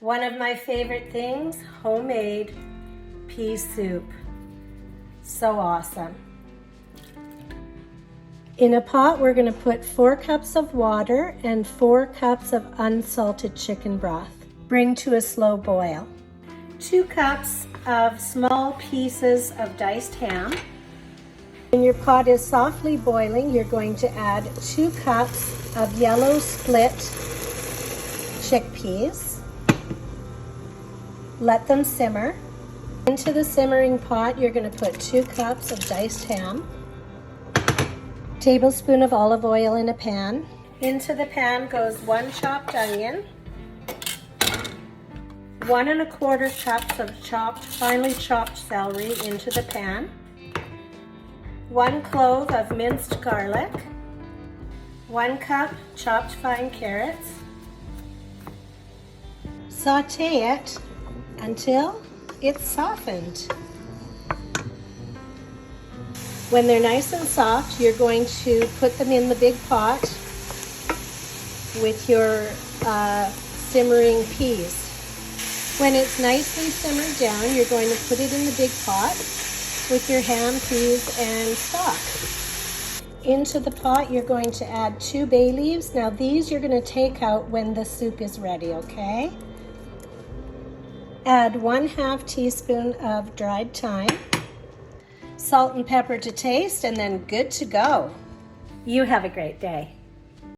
One of my favorite things, homemade pea soup. So awesome. In a pot, we're going to put 4 cups of water and 4 cups of unsalted chicken broth. Bring to a slow boil. 2 cups of small pieces of diced ham. When your pot is softly boiling, you're going to add 2 cups of yellow split chickpeas. Let them simmer. Into the simmering pot, you're going to put 2 cups of diced ham, tablespoon of olive oil in a pan. Into the pan goes 1 chopped onion, 1 1/4 cups of finely chopped celery into the pan, 1 clove of minced garlic, 1 cup chopped fine carrots. Saute it until it's softened. When they're nice and soft, you're going to put them in the big pot with your simmering peas. When it's nicely simmered down, you're going to put it in the big pot with your ham, peas, and stock. Into the pot, you're going to add 2 bay leaves. Now these you're going to take out when the soup is ready, okay? Add 1/2 teaspoon of dried thyme, salt and pepper to taste, and then good to go. You have a great day.